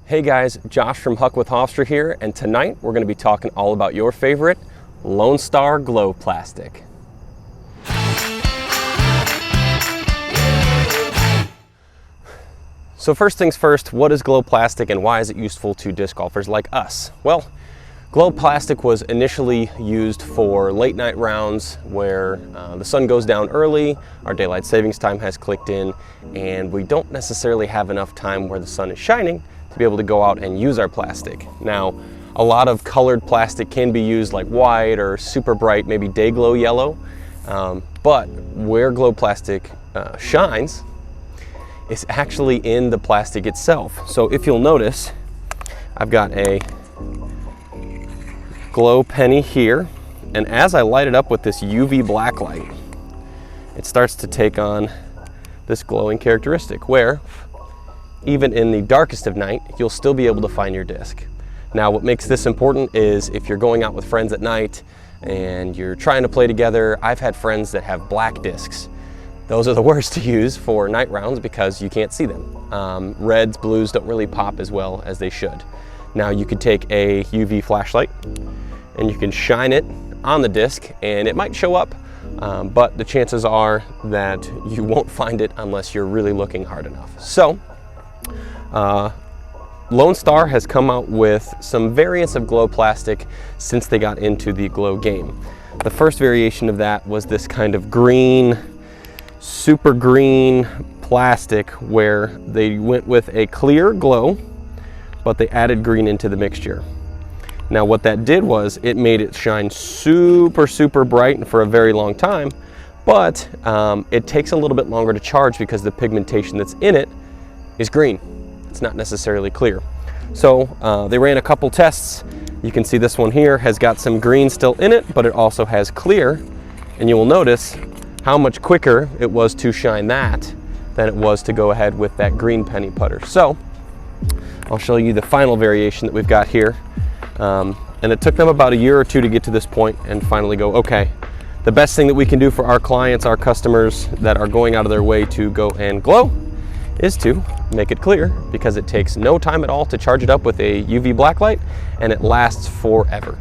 Hey guys, Josh from Huck with Hofstra here, and tonight we're going to be talking all about your favorite Lone Star Glow Plastic. So first things first, what is glow plastic and why is it useful to disc golfers like us? Well, glow plastic was initially used for late night rounds where the sun goes down early, our daylight savings time has clicked in, and we don't necessarily have enough time where the sun is shining to be able to go out and use our plastic. Now, a lot of colored plastic can be used like white or super bright, maybe day glow yellow, but where glow plastic shines is actually in the plastic itself. So if you'll notice, I've got a glow penny here, and as I light it up with this UV black light, it starts to take on this glowing characteristic where even in the darkest of night, you'll still be able to find your disc. Now, what makes this important is if you're going out with friends at night and you're trying to play together. I've had friends that have black discs. Those are the worst to use for night rounds because you can't see them. Reds, blues don't really pop as well as they should. Now, you could take a UV flashlight and you can shine it on the disc and it might show up, but the chances are that you won't find it unless you're really looking hard enough. So, Lone Star has come out with some variants of glow plastic since they got into the glow game. The first variation of that was this kind of green, super green plastic where they went with a clear glow, but they added green into the mixture. Now what that did was it made it shine super bright and for a very long time, but it takes a little bit longer to charge because the pigmentation that's in it is green. It's not necessarily clear. So they ran a couple tests. You can see this one here has got some green still in it, but it also has clear, and you will notice how much quicker it was to shine that than it was to go ahead with that green penny putter. So I'll show you the final variation that we've got here. And it took them about a year or two to get to this point and finally go, okay, the best thing that we can do for our clients, our customers that are going out of their way to go and glow is to make it clear, because it takes no time at all to charge it up with a UV black light and it lasts forever.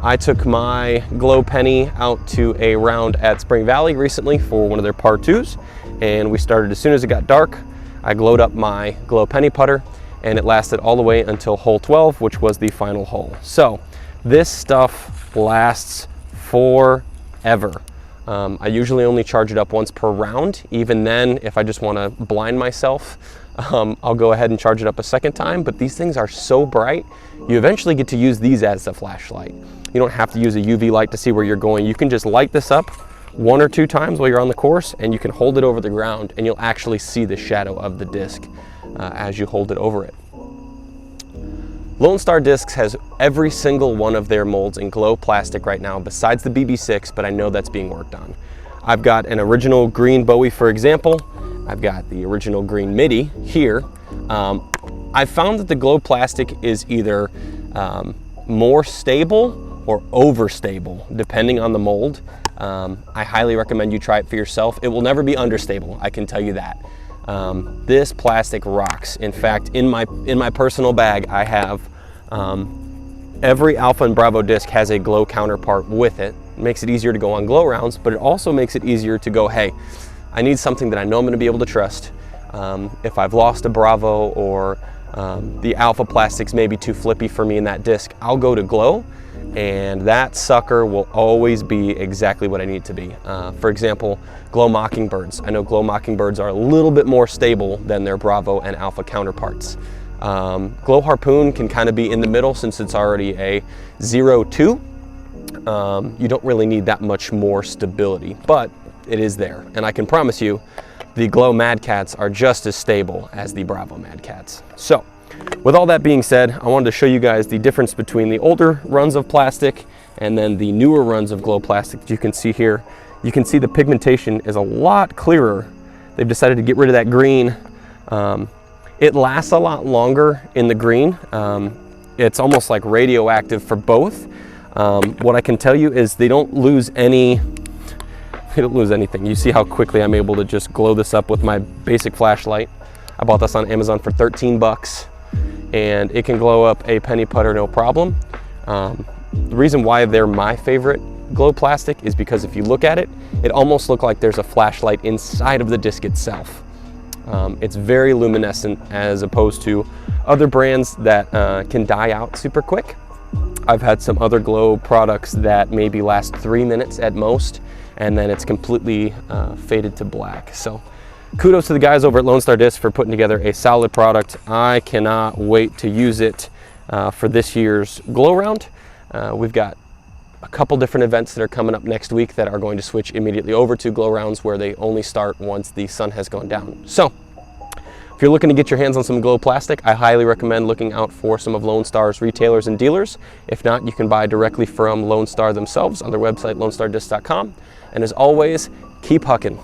I took my glow penny out to a round at Spring Valley recently for one of their par 2s, and we started as soon as it got dark. I glowed up my glow penny putter and it lasted all the way until hole 12, which was the final hole. So this stuff lasts forever. I usually only charge it up once per round. Even then, if I just want to blind myself, I'll go ahead and charge it up a second time, but these things are so bright, you eventually get to use these as a flashlight. You don't have to use a UV light to see where you're going. You can just light this up 1 or 2 times while you're on the course, and you can hold it over the ground, and you'll actually see the shadow of the disc as you hold it over it. Lone Star Discs has every single one of their molds in glow plastic right now besides the BB6, but I know that's being worked on. I've got an original green Bowie, for example. I've got the original green Midi here. I've found that the glow plastic is either more stable or overstable, depending on the mold. I highly recommend you try it for yourself. It will never be understable, I can tell you that. This plastic rocks. In fact, in my personal bag, I have every Alpha and Bravo disc has a glow counterpart with it. It makes it easier to go on glow rounds, but it also makes it easier to go, hey, I need something that I know I'm going to be able to trust. If I've lost a Bravo or the Alpha plastics may be too flippy for me in that disc, I'll go to glow, and that sucker will always be exactly what I need it to be. For example, glow Mockingbirds. I know glow Mockingbirds are a little bit more stable than their Bravo and Alpha counterparts. Glow Harpoon can kind of be in the middle since it's already a 0-2. You don't really need that much more stability, but it is there. And I can promise you, the glow Mad Cats are just as stable as the Bravo Mad Cats. So, with all that being said, I wanted to show you guys the difference between the older runs of plastic and then the newer runs of glow plastic that you can see here. You can see the pigmentation is a lot clearer. They've decided to get rid of that green. It lasts a lot longer in the green. It's almost like radioactive for both. What I can tell you is they don't lose anything. You see how quickly I'm able to just glow this up with my basic flashlight. I bought this on Amazon for 13 bucks. and it can glow up a penny putter no problem. The reason why they're my favorite glow plastic is because if you look at it, it almost looks like there's a flashlight inside of the disc itself. It's very luminescent as opposed to other brands that can die out super quick. I've had some other glow products that maybe last 3 minutes at most, and then it's completely faded to black. So kudos to the guys over at Lone Star Disc for putting together a solid product. I cannot wait to use it for this year's glow round. We've got a couple different events that are coming up next week that are going to switch immediately over to glow rounds where they only start once the sun has gone down. So if you're looking to get your hands on some glow plastic, I highly recommend looking out for some of Lone Star's retailers and dealers. If not, you can buy directly from Lone Star themselves on their website, lonestarDisc.com. And as always, keep hucking.